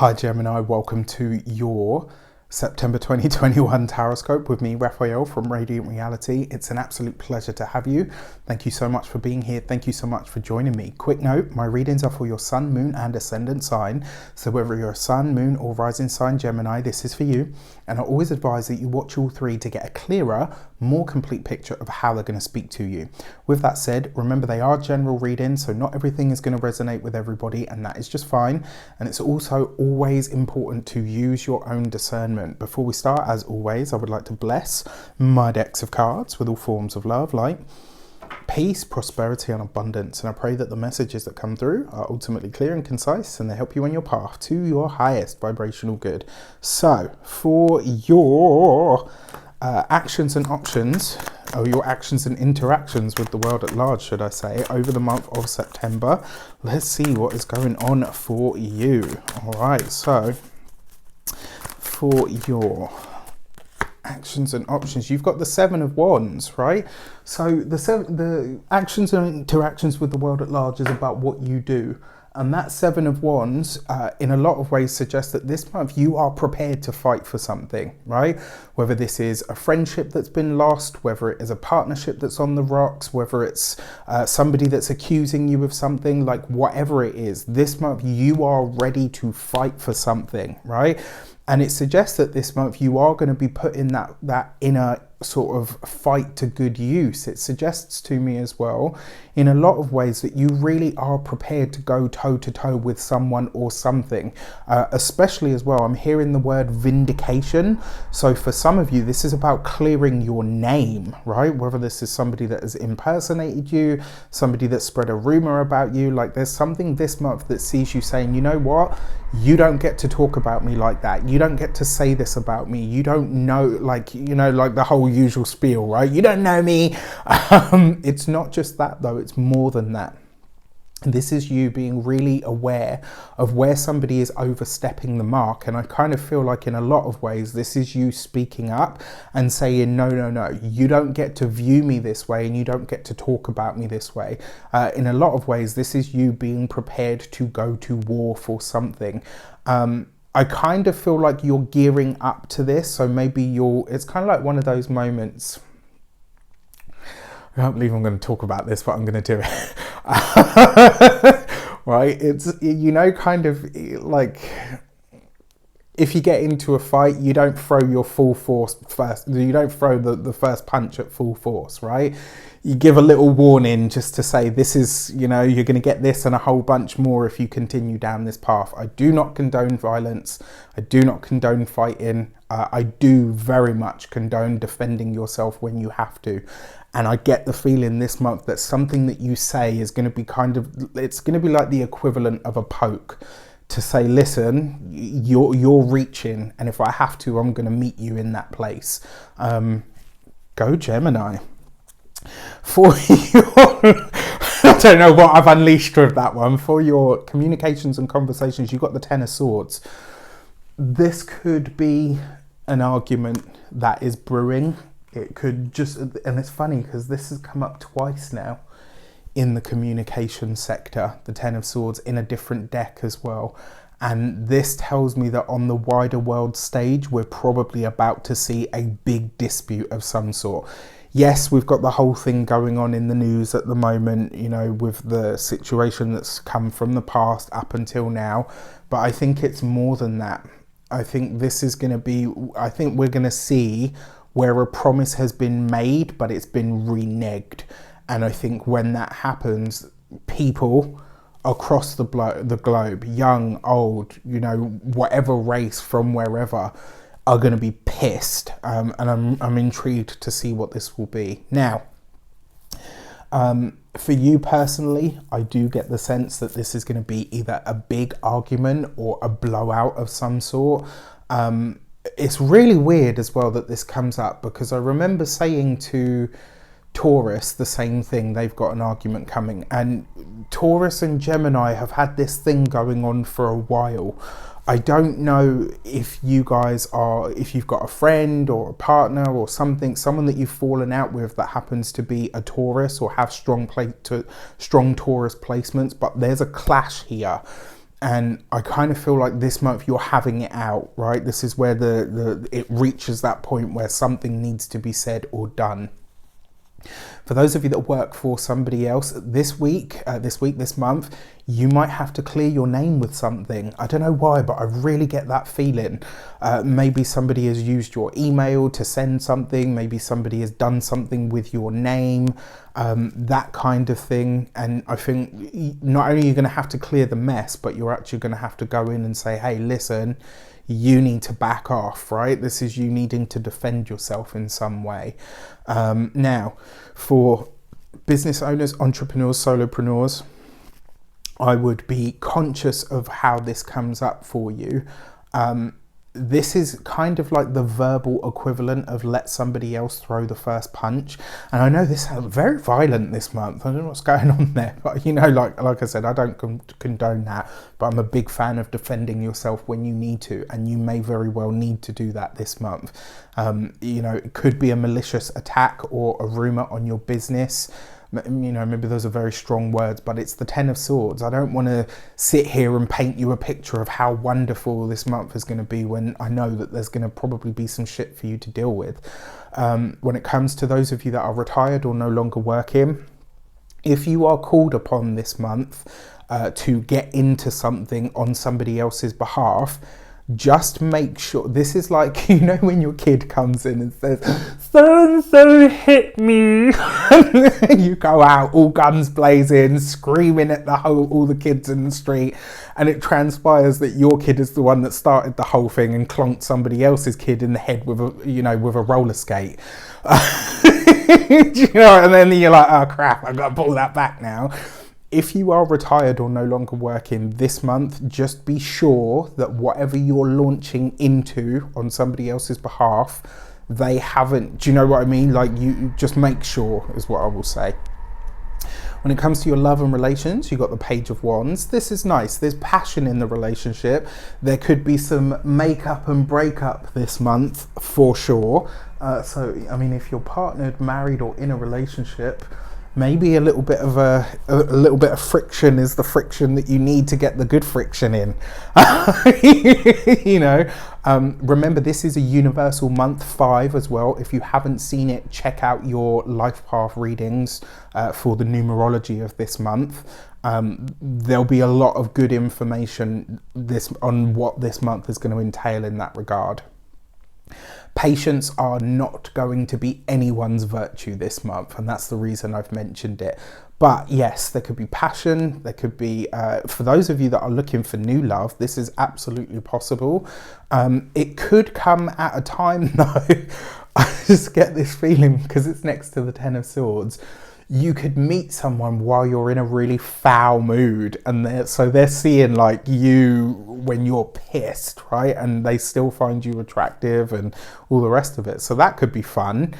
Hi Gemini, welcome to your September 2021 Taroscope with me, Raphael from Reydiant Reality. It's an absolute pleasure to have you. Thank you so much for being here. Thank you so much for joining me. Quick note, my readings are for your sun, moon and ascendant sign. So whether you're a sun, moon or rising sign Gemini, this is for you. And I always advise that you watch all three to get a clearer, more complete picture of how they're going to speak to you. With that said, remember they are general readings, so not everything is going to resonate with everybody, and that is just fine. And it's also always important to use your own discernment. Before we start, as always, I would like to bless my decks of cards with all forms of love, light, peace, prosperity and abundance. And I pray that the messages that come through are ultimately clear and concise, and they help you on your path to your highest vibrational good. So for your actions and options, or your actions and interactions with the world at large, should I say, over the month of September, let's see what is going on for you. All right, so for your actions and options, you've got the Seven of Wands, right? So the actions and interactions with the world at large is about what you do. And that Seven of Wands, in a lot of ways, suggests that this month you are prepared to fight for something, right? Whether this is a friendship that's been lost, whether it is a partnership that's on the rocks, whether it's somebody that's accusing you of something, like whatever it is, this month you are ready to fight for something, right? And it suggests that this month you are going to be put in that inner sort of fight to good use. It suggests to me as well, in a lot of ways, that you really are prepared to go toe to toe with someone or something. Especially as well, I'm hearing the word vindication. So for some of you, this is about clearing your name, right? Whether this is somebody that has impersonated you, somebody that spread a rumor about you, like there's something this month that sees you saying, you know what? You don't get to talk about me like that. You don't get to say this about me. You don't know, like, you know, like the whole usual spiel, right? You don't know me. It's not just that though, it's more than that. This is you being really aware of where somebody is overstepping the mark. And I kind of feel like in a lot of ways, this is you speaking up and saying, no, no, no, you don't get to view me this way and you don't get to talk about me this way. In a lot of ways, this is you being prepared to go to war for something. I kind of feel like you're gearing up to this. So maybe it's kind of like one of those moments. I can't believe I'm going to talk about this, but I'm going to do it. Right? It's, you know, kind of like if you get into a fight, you don't throw your full force first. You don't throw the first punch at full force, right? You give a little warning just to say, this is, you know, you're going to get this and a whole bunch more if you continue down this path. I do not condone violence. I do not condone fighting. I do very much condone defending yourself when you have to. And I get the feeling this month that something that you say is going to be it's going to be like the equivalent of a poke to say, listen, you're reaching, and if I have to, I'm going to meet you in that place. Go Gemini. For your, I don't know what I've unleashed with that one. For your communications and conversations, you've got the Ten of Swords. This could be an argument that is brewing. It could just, and it's funny because this has come up twice now in the communication sector, the Ten of Swords in a different deck as well. And this tells me that on the wider world stage, we're probably about to see a big dispute of some sort. Yes, we've got the whole thing going on in the news at the moment, you know, with the situation that's come from the past up until now. But I think it's more than that. I think this is going to be, I think we're going to see where a promise has been made, but it's been reneged. And I think when that happens, people across the globe, young, old, you know, whatever race from wherever, are going to be pissed. And I'm intrigued to see what this will be. Now, for you personally, I do get the sense that this is going to be either a big argument or a blowout of some sort. It's really weird as well that this comes up, because I remember saying to Taurus the same thing. They've got an argument coming, and Taurus and Gemini have had this thing going on for a while. I don't know if you guys if you've got a friend or a partner or something, someone that you've fallen out with that happens to be a Taurus or have strong Taurus placements, but there's a clash here. And I kind of feel like this month you're having it out, right? This is where it reaches that point where something needs to be said or done. For those of you that work for somebody else, this month, you might have to clear your name with something. I don't know why, but I really get that feeling. Maybe somebody has used your email to send something. Maybe somebody has done something with your name, that kind of thing. And I think not only are you going to have to clear the mess, but you're actually going to have to go in and say, hey, listen, you need to back off, right? This is you needing to defend yourself in some way. Now, for business owners, entrepreneurs, solopreneurs, I would be conscious of how this comes up for you. This is kind of like the verbal equivalent of let somebody else throw the first punch. And I know this is very violent this month. I don't know what's going on there, but like I said, I don't condone that, but I'm a big fan of defending yourself when you need to, and you may very well need to do that this month. It could be a malicious attack or a rumor on your business. Maybe those are very strong words, but it's the 10 of Swords. I don't want to sit here and paint you a picture of how wonderful this month is going to be when I know that there's going to probably be some shit for you to deal with. When it comes to those of you that are retired or no longer working, if you are called upon this month to get into something on somebody else's behalf, just make sure, this is like, when your kid comes in and says, so-and-so hit me. You go out, all guns blazing, screaming at all the kids in the street, and it transpires that your kid is the one that started the whole thing and clonked somebody else's kid in the head with a roller skate. And then you're like, oh crap, I've got to pull that back now. If you are retired or no longer working this month, just be sure that whatever you're launching into on somebody else's behalf, they haven't, do you know what I mean? Like, you just make sure is what I will say. When it comes to your love and relations, you got the Page of Wands. This is nice. There's passion in the relationship. There could be some makeup and breakup this month for sure. If you're partnered, married, or in a relationship, maybe a little bit of friction is the friction that you need to get the good friction in. Remember, this is a universal month 5 as well. If you haven't seen it, check out your life path readings for the numerology of this month. There'll be a lot of good information on what this month is going to entail in that regard. Patience are not going to be anyone's virtue this month, and that's the reason I've mentioned it. But yes, there could be passion. There could be, for those of you that are looking for new love, this is absolutely possible. It could come at a time, though, I just get this feeling because it's next to the 10 of Swords. You could meet someone while you're in a really foul mood, and they're seeing like you when you're pissed, right? And they still find you attractive and all the rest of it. So that could be fun.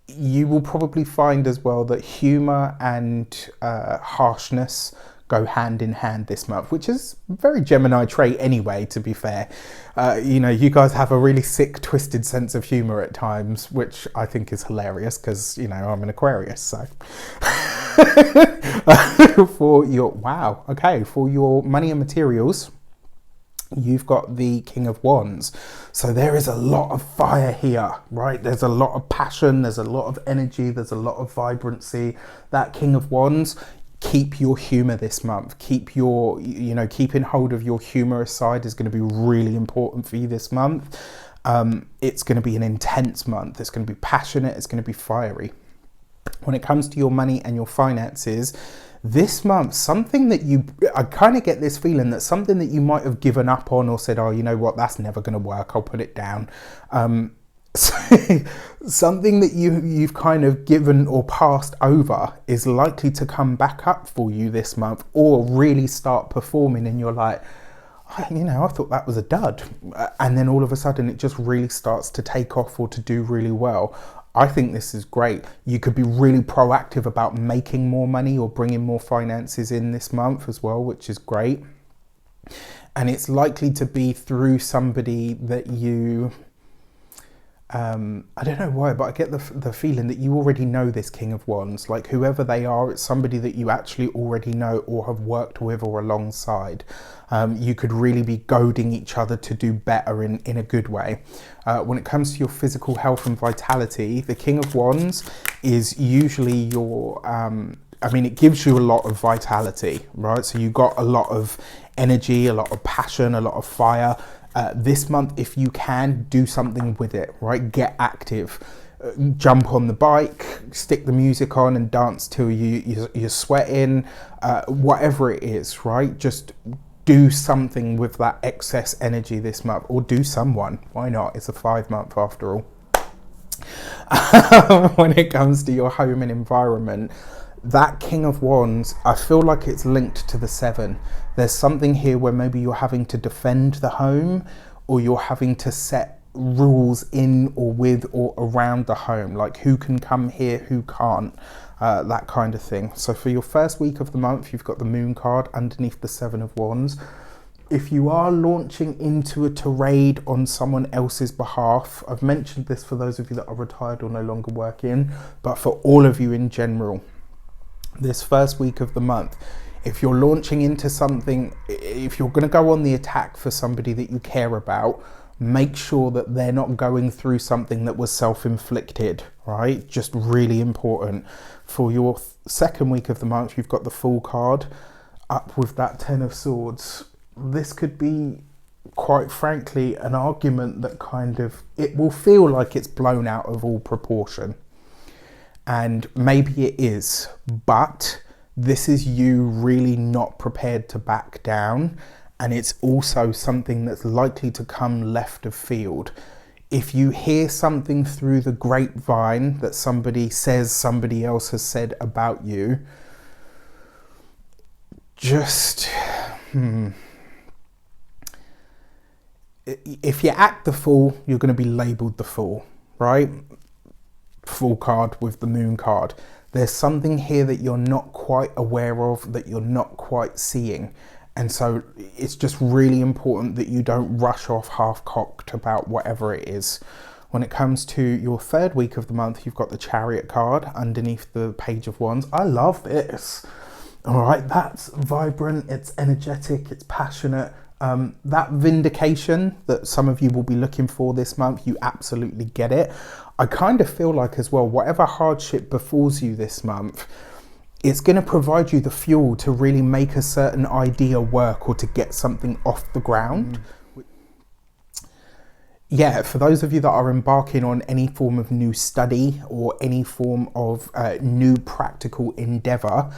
You will probably find as well that humor and harshness go hand in hand this month, which is a very Gemini trait anyway, to be fair. You guys have a really sick, twisted sense of humor at times, which I think is hilarious because, I'm an Aquarius, so. For your money and materials, you've got the King of Wands. So there is a lot of fire here, right? There's a lot of passion, there's a lot of energy, there's a lot of vibrancy. That King of Wands, keep your humor this month. Keeping hold of your humorous side is going to be really important for you this month. It's going to be an intense month. It's going to be passionate. It's going to be fiery. When it comes to your money and your finances, this month, I kind of get this feeling that something that you might have given up on or said, oh, you know what, that's never going to work, I'll put it down. Something that you've kind of given or passed over is likely to come back up for you this month, or really start performing, and you're like, I thought that was a dud, and then all of a sudden it just really starts to take off or to do really well. I think this is great. You could be really proactive about making more money or bringing more finances in this month as well, which is great. And it's likely to be through somebody that you I don't know why, but I get the feeling that you already know this King of Wands. Like whoever they are, it's somebody that you actually already know or have worked with or alongside. You could really be goading each other to do better in a good way. When it comes to your physical health and vitality, the King of Wands is usually your, I mean, it gives you a lot of vitality, right? So you got a lot of energy, a lot of passion, a lot of fire. This month, if you can, do something with it, right? Get active. Jump on the bike, stick the music on and dance till you're sweating, whatever it is, right? Just do something with that excess energy this month, or do someone. Why not? It's a 5 month after all. When it comes to your home and environment, that King of Wands, I feel like it's linked to the 7. There's something here where maybe you're having to defend the home, or you're having to set rules in or with or around the home, like who can come here, who can't, that kind of thing. So for your first week of the month, you've got the Moon card underneath the 7 of Wands. If you are launching into a tirade on someone else's behalf, I've mentioned this for those of you that are retired or no longer working, but for all of you in general, this first week of the month, if you're launching into something, if you're going to go on the attack for somebody that you care about, make sure that they're not going through something that was self-inflicted, right? Just really important. For your second week of the month, you've got the Fool card up with that 10 of Swords. This could be, quite frankly, an argument that kind of, it will feel like it's blown out of all proportion. And maybe it is, but this is you really not prepared to back down. And it's also something that's likely to come left of field. If you hear something through the grapevine that somebody says somebody else has said about you, just, if you act the fool, you're going to be labelled the fool, right? Fool card with the Moon card. There's something here that you're not quite aware of, that you're not quite seeing. And so it's just really important that you don't rush off half-cocked about whatever it is. When it comes to your third week of the month, you've got the Chariot card underneath the Page of Wands. I love this. All right, that's vibrant, it's energetic, it's passionate. That vindication that some of you will be looking for this month, you absolutely get it. I kind of feel like as well, whatever hardship befalls you this month, it's going to provide you the fuel to really make a certain idea work or to get something off the ground. Yeah, for those of you that are embarking on any form of new study or any form of new practical endeavour,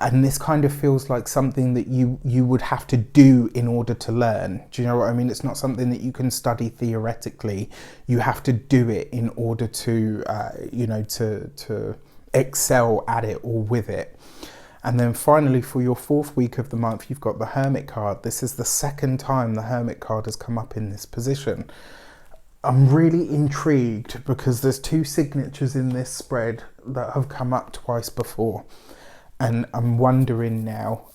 and this kind of feels like something that you would have to do in order to learn. Do you know what I mean? It's not something that you can study theoretically. You have to do it in order to, to excel at it or with it. And then finally, for your fourth week of the month, you've got the Hermit card. This is the second time the Hermit card has come up in this position. I'm really intrigued because there's 2 signatures in this spread that have come up twice before. And I'm wondering now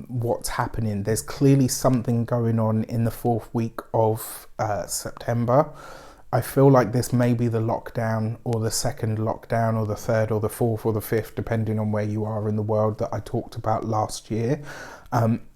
what's happening. There's clearly something going on in the 4th week of September. I feel like this may be the lockdown or the second lockdown or the 3rd or the 4th or the 5th, depending on where you are in the world, that I talked about last year.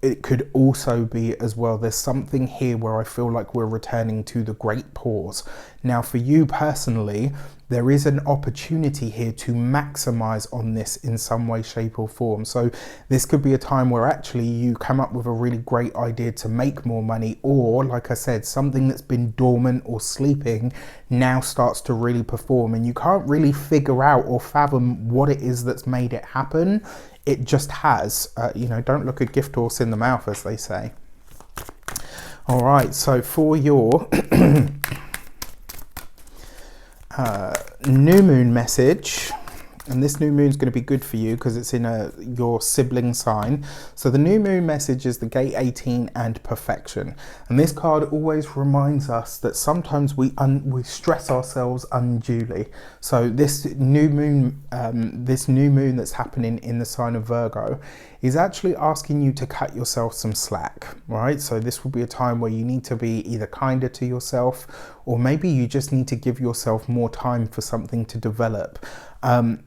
It could also be as well, there's something here where I feel like we're returning to the great pause. Now for you personally, there is an opportunity here to maximize on this in some way, shape or form. So this could be a time where actually you come up with a really great idea to make more money, or like I said, something that's been dormant or sleeping now starts to really perform, and you can't really figure out or fathom what it is that's made it happen. It just has. Don't look a gift horse in the mouth, as they say. All right, so for your new moon message, and this new moon is going to be good for you because it's in your sibling sign. So the new moon message is the Gate 18 and perfection. And this card always reminds us that sometimes we stress ourselves unduly. So this new moon that's happening in the sign of Virgo he's actually asking you to cut yourself some slack, right? So this will be a time where you need to be either kinder to yourself, or maybe you just need to give yourself more time for something to develop.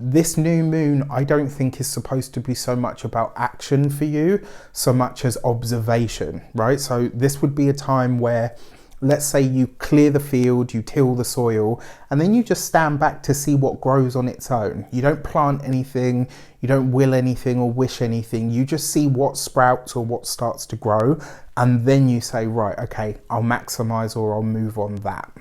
This new moon, I don't think is supposed to be so much about action for you, so much as observation, right? So this would be a time where, let's say you clear the field, you till the soil, and then you just stand back to see what grows on its own. You don't plant anything, you don't will anything or wish anything. You just see what sprouts or what starts to grow, and then you say, right, okay, I'll maximize or I'll move on that.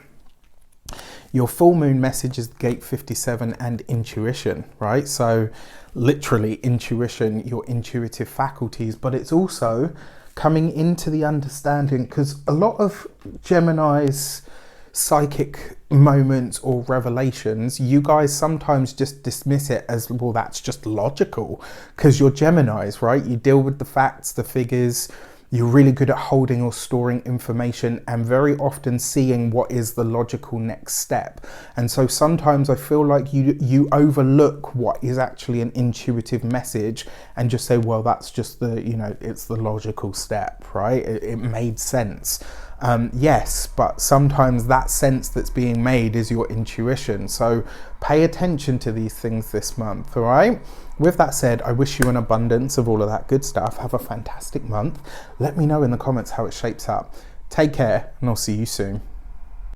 Your full moon message is gate 57 and intuition, right? So literally intuition, your intuitive faculties, but it's also coming into the understanding, because a lot of Gemini's psychic moments or revelations, you guys sometimes just dismiss it as, well, that's just logical, because you're Geminis, right? You deal with the facts, the figures. You're really good at holding or storing information and very often seeing what is the logical next step. And so sometimes I feel like you overlook what is actually an intuitive message and just say, well, that's just the, it's the logical step, right? It made sense. Yes, but sometimes that sense that's being made is your intuition. So pay attention to these things this month, all right? With that said, I wish you an abundance of all of that good stuff. Have a fantastic month. Let me know in the comments how it shapes up. Take care, and I'll see you soon.